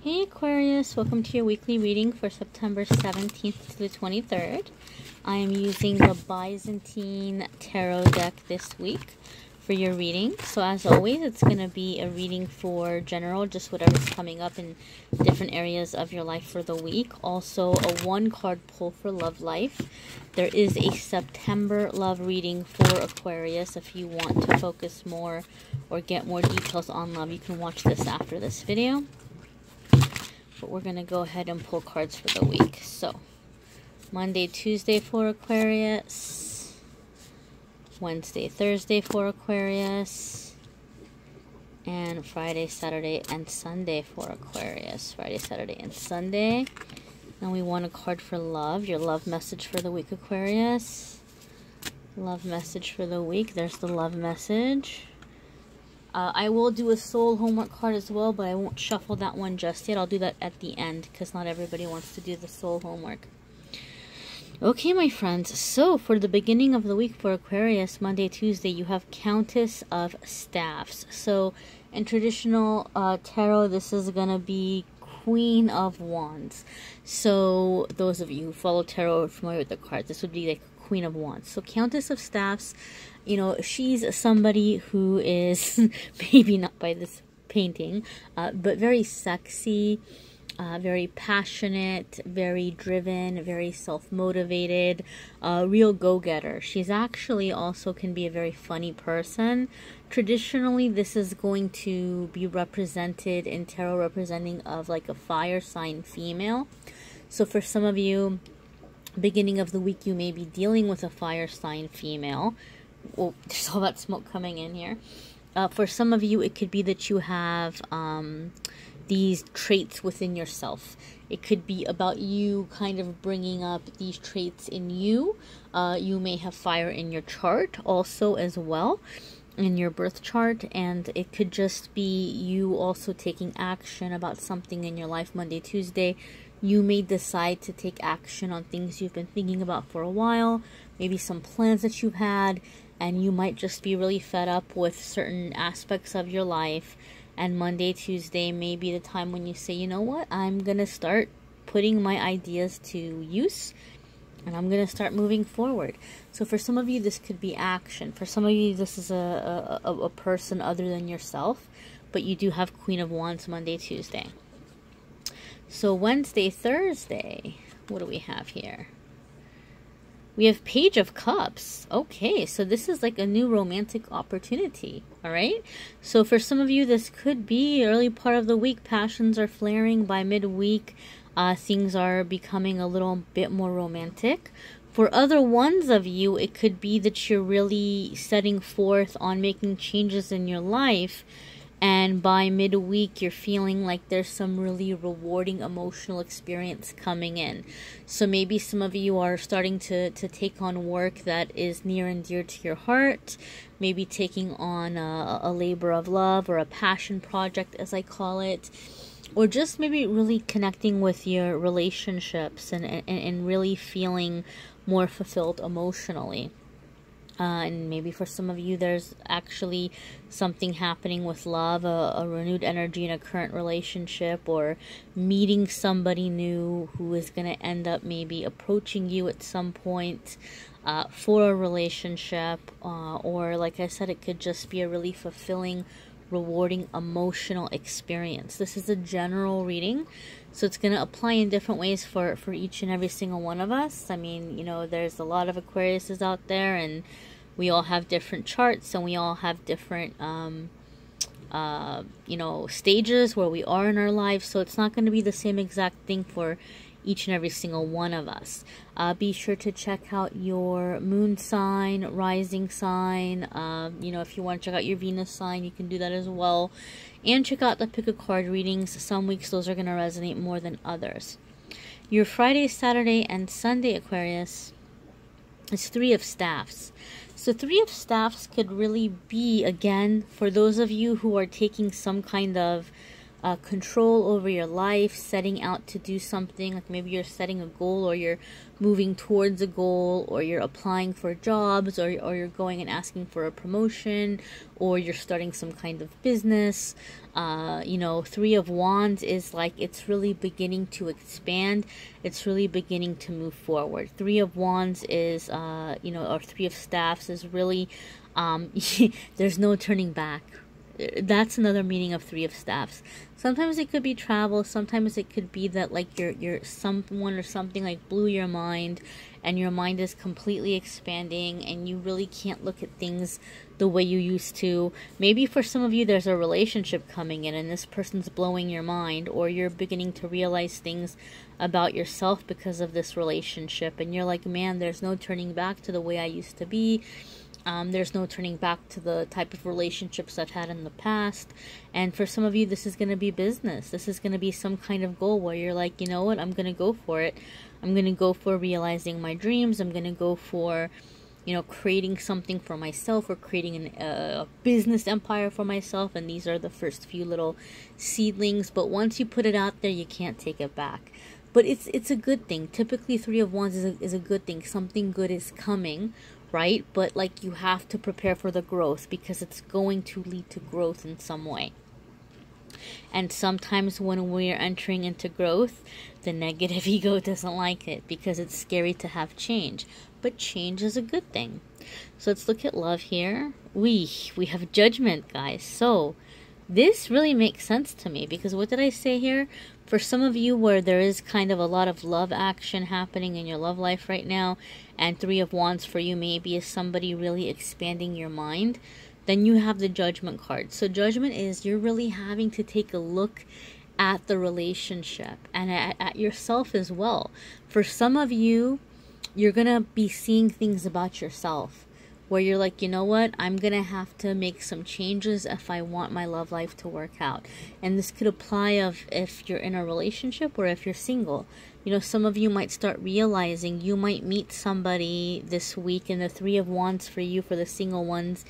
Hey Aquarius, welcome to your weekly reading for September 17th to the 23rd. I am using the Byzantine Tarot deck this week for your reading. So as always, it's going to be a reading for general, just whatever's coming up in different areas of your life for the week. Also a one-card pull for love life. There is a September love reading for Aquarius. If you want to focus more or get more details on love, you can watch this after this video. But we're going to go ahead and pull cards for the week. So, Monday, Tuesday for Aquarius. Wednesday, Thursday for Aquarius. And Friday, Saturday, and Sunday for Aquarius. Friday, Saturday, and Sunday. And we want a card for love. Your love message for the week, Aquarius. Love message for the week. There's the love message. I will do a soul homework card as well, but I won't shuffle that one just yet. I'll do that at the end because not everybody wants to do the soul homework. Okay, my friends. So, for the beginning of the week for Aquarius, Monday, Tuesday, you have Countess of Staffs. So, in traditional tarot, this is going to be Queen of Wands. So, those of you who follow tarot are familiar with the cards. This would be like Queen of Wands. So, Countess of Staffs, you know, she's somebody who is, maybe not by this painting, but very sexy, very passionate, very driven, very self-motivated, real go-getter. She's actually also can be a very funny person. Traditionally, this is going to be represented in tarot representing of like a fire sign female. So for some of you, beginning of the week, you may be dealing with a fire sign female. Well, there's all that smoke coming in here. For some of you, it could be that you have these traits within yourself. It could be about you kind of bringing up these traits in you. You may have fire in your chart also as well, in your birth chart. And it could just be you also taking action about something in your life. Monday, Tuesday, you may decide to take action on things you've been thinking about for a while. Maybe some plans that you've had. And you might just be really fed up with certain aspects of your life. And Monday, Tuesday may be the time when you say, you know what, I'm going to start putting my ideas to use. And I'm going to start moving forward. So for some of you, this could be action. For some of you, this is a person other than yourself. But you do have Queen of Wands Monday, Tuesday. So Wednesday, Thursday, what do we have here? We have Page of Cups. Okay, so this is like a new romantic opportunity, all right? So for some of you, this could be early part of the week. Passions are flaring. By midweek, things are becoming a little bit more romantic. For other ones of you, it could be that you're really setting forth on making changes in your life. And by midweek, you're feeling like there's some really rewarding emotional experience coming in. So maybe some of you are starting to take on work that is near and dear to your heart. Maybe taking on a labor of love or a passion project, as I call it. Or just maybe really connecting with your relationships and really feeling more fulfilled emotionally. And maybe for some of you, there's actually something happening with love, a renewed energy in a current relationship, or meeting somebody new who is going to end up maybe approaching you at some point for a relationship. Or like I said, it could just be a really fulfilling, rewarding emotional experience. This is a general reading, so it's going to apply in different ways for each and every single one of us. I mean, you know, there's a lot of Aquariuses out there, and we all have different charts, and we all have different, you know, stages where we are in our lives. So it's not going to be the same exact thing for each and every single one of us. Be sure to check out your moon sign, rising sign. You know, if you want to check out your Venus sign, you can do that as well. And check out the pick a card readings. Some weeks those are going to resonate more than others. Your Friday, Saturday, and Sunday, Aquarius, is Three of Staffs. So Three of Staffs could really be, again, for those of you who are taking some kind of control over your life, setting out to do something. Like maybe you're setting a goal, or you're moving towards a goal, or you're applying for jobs, or you're going and asking for a promotion, or you're starting some kind of business. You know, Three of Wands is like it's really beginning to expand. It's really beginning to move forward. Three of Wands is, you know, or Three of Staffs is really, there's no turning back. That's another meaning of Three of Staffs. Sometimes it could be travel. Sometimes it could be that like you're someone or something like blew your mind, and your mind is completely expanding, and you really can't look at things the way you used to. Maybe for some of you there's a relationship coming in, and this person's blowing your mind, or you're beginning to realize things about yourself because of this relationship, and you're like, man, there's no turning back to the way I used to be. There's no turning back to the type of relationships I've had in the past. And for some of you, this is going to be business. This is going to be some kind of goal where you're like, you know what, I'm going to go for it. I'm going to go for realizing my dreams. I'm going to go for, you know, creating something for myself, or creating a business empire for myself. And these are the first few little seedlings. But once you put it out there, you can't take it back. But it's a good thing. Typically, Three of Wands is a good thing. Something good is coming, right? But like, you have to prepare for the growth, because it's going to lead to growth in some way. And sometimes when we're entering into growth, the negative ego doesn't like it, because it's scary to have change. But change is a good thing. So let's look at love here. We have Judgment, guys. So this really makes sense to me, because what did I say here? For some of you where there is kind of a lot of love action happening in your love life right now, and Three of Wands for you maybe is somebody really expanding your mind, then you have the Judgment card. So Judgment is you're really having to take a look at the relationship and at yourself as well. For some of you, you're going to be seeing things about yourself where you're like, you know what, I'm going to have to make some changes if I want my love life to work out. And this could apply of if you're in a relationship or if you're single. You know, some of you might start realizing you might meet somebody this week, and the Three of Wands for you, for the single ones,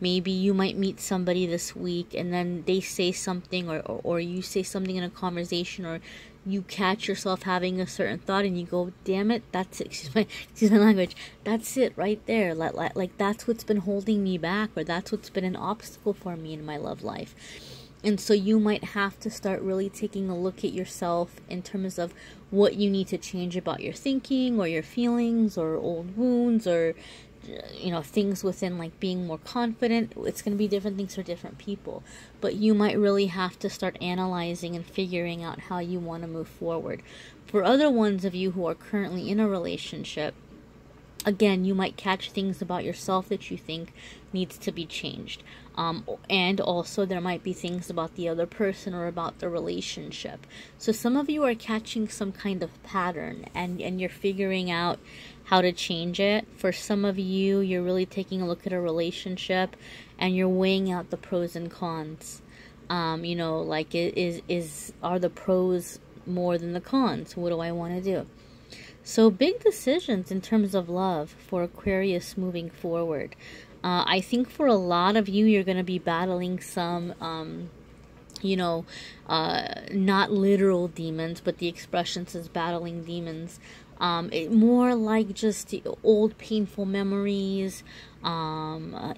maybe you might meet somebody this week, and then they say something, or you say something in a conversation, or you catch yourself having a certain thought, and you go, damn it, that's it, excuse my language, that's it right there, like that's what's been holding me back, or that's what's been an obstacle for me in my love life. And so you might have to start really taking a look at yourself in terms of what you need to change about your thinking, or your feelings, or old wounds, or, you know, things within like being more confident. It's going to be different things for different people, but you might really have to start analyzing and figuring out how you want to move forward. For other ones of you who are currently in a relationship, again, you might catch things about yourself that you think needs to be changed. And also there might be things about the other person or about the relationship. So some of you are catching some kind of pattern, and you're figuring out how to change it. For some of you, you're really taking a look at a relationship and you're weighing out the pros and cons. You know, like are the pros more than the cons? What do I want to do? So big decisions in terms of love for Aquarius moving forward. I think for a lot of you, you're going to be battling some, you know, not literal demons, but the expression says battling demons. More like just the old painful memories,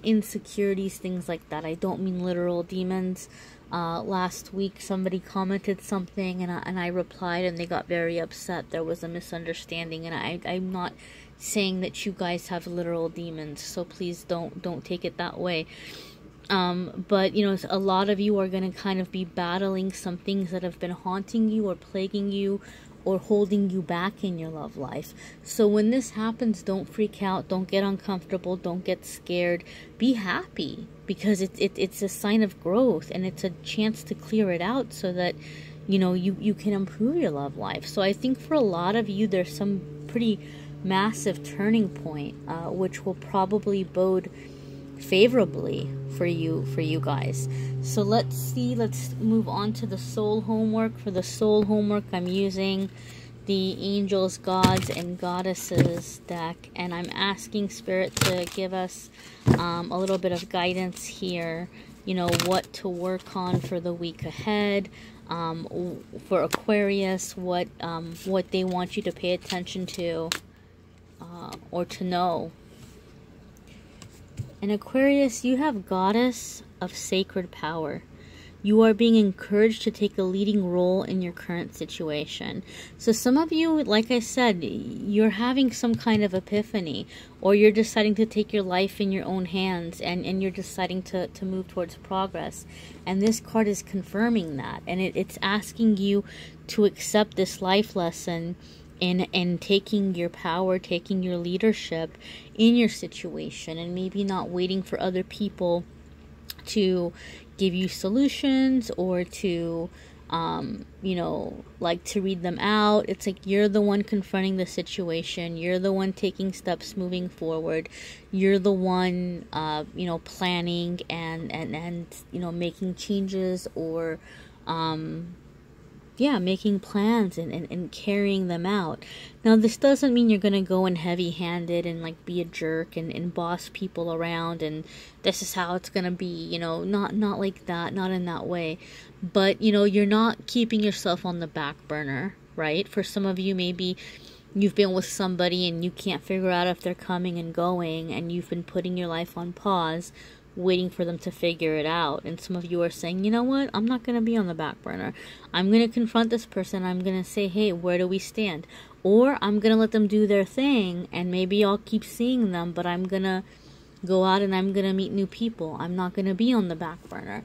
insecurities, things like that. I don't mean literal demons. Last week somebody commented something, and I replied, and they got very upset. There was a misunderstanding, and I'm not saying that you guys have literal demons, so please don't take it that way. But you know, a lot of you are going to kind of be battling some things that have been haunting you or plaguing you or holding you back in your love life. So when this happens, don't freak out, don't get uncomfortable, don't get scared. Be happy, because it's a sign of growth, and it's a chance to clear it out so that, you know, you can improve your love life. So I think for a lot of you, there's some pretty massive turning point, which will probably bode favorably for you guys. So let's move on to the soul homework. For the soul homework, I'm using the Angels, Gods, and Goddesses deck, and I'm asking Spirit to give us a little bit of guidance here, you know, what to work on for the week ahead. For Aquarius, what they want you to pay attention to or to know. In Aquarius, you have Goddess of Sacred Power. You are being encouraged to take a leading role in your current situation. So some of you, like I said, you're having some kind of epiphany, or you're deciding to take your life in your own hands, and you're deciding to move towards progress. And this card is confirming that. And it's asking you to accept this life lesson in taking your power, taking your leadership in your situation, and maybe not waiting for other people to give you solutions or to you know, like to read them out. It's like you're the one confronting the situation, you're the one taking steps moving forward, you're the one you know, planning and you know, making changes, or yeah, making plans and carrying them out. Now, this doesn't mean you're going to go in heavy-handed and, like, be a jerk and boss people around, and this is how it's going to be, you know, not like that, not in that way. But, you know, you're not keeping yourself on the back burner, right? For some of you, maybe you've been with somebody and you can't figure out if they're coming and going, and you've been putting your life on pause, waiting for them to figure it out. And some of you are saying, you know what, I'm not going to be on the back burner. I'm going to confront this person. I'm going to say, hey, where do we stand? Or I'm going to let them do their thing, and maybe I'll keep seeing them, but I'm going to go out and I'm going to meet new people. I'm not going to be on the back burner.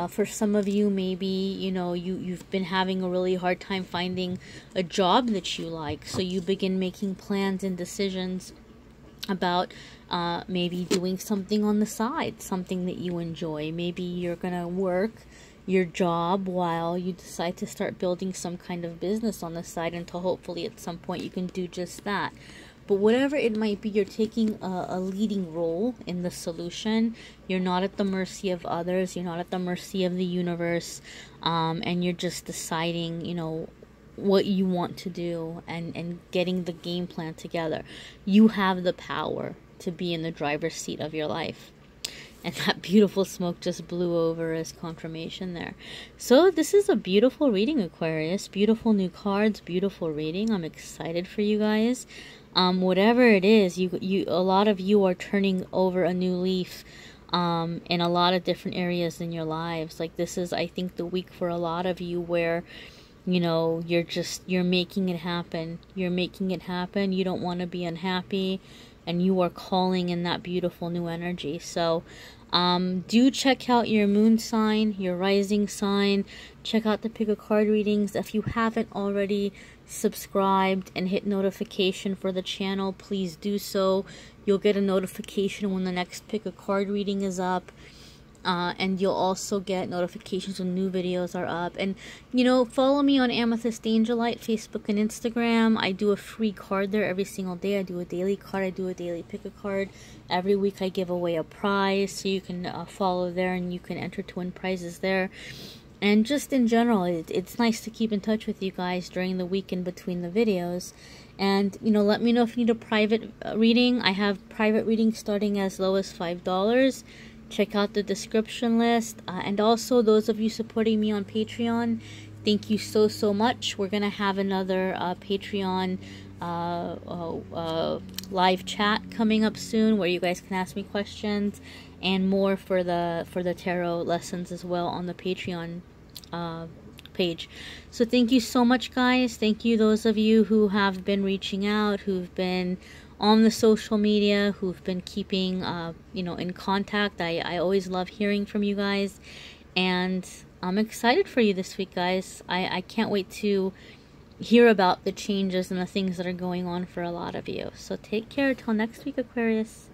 For some of you, maybe, you know, you've been having a really hard time finding a job that you like. So you begin making plans and decisions about maybe doing something on the side, something that you enjoy. Maybe you're gonna work your job while you decide to start building some kind of business on the side, until hopefully at some point you can do just that. But whatever it might be, you're taking a leading role in the solution. You're not at the mercy of others, you're not at the mercy of the universe, and you're just deciding, you know, what you want to do, and getting the game plan together. You have the power to be in the driver's seat of your life. And that beautiful smoke just blew over as confirmation there. So this is a beautiful reading, Aquarius. Beautiful new cards, beautiful reading. I'm excited for you guys. Whatever it is, a lot of you are turning over a new leaf in a lot of different areas in your lives. Like, this is, I think, the week for a lot of you where, you know, you're making it happen. You're making it happen. You don't want to be unhappy, and you are calling in that beautiful new energy. So do check out your moon sign, your rising sign. Check out the pick a card readings. If you haven't already subscribed and hit notification for the channel, please do so. You'll get a notification when the next pick a card reading is up. And you'll also get notifications when new videos are up. And, you know, follow me on AmethystAngelLight, Facebook and Instagram. I do a free card there every single day. I do a daily card. I do a daily pick a card. Every week I give away a prize, so you can follow there and you can enter to win prizes there. And just in general, it's nice to keep in touch with you guys during the week in between the videos. And, you know, let me know if you need a private reading. I have private readings starting as low as $5. Check out the description list. And also, those of you supporting me on Patreon, thank you so much. We're going to have another Patreon live chat coming up soon, where you guys can ask me questions, and more for the tarot lessons as well on the Patreon page. So thank you so much, guys. Thank you, those of you who have been reaching out, who've been on the social media, who've been keeping you know, in contact. I always love hearing from you guys, and I'm excited for you this week, guys. I can't wait to hear about the changes and the things that are going on for a lot of you. So take care till next week, Aquarius.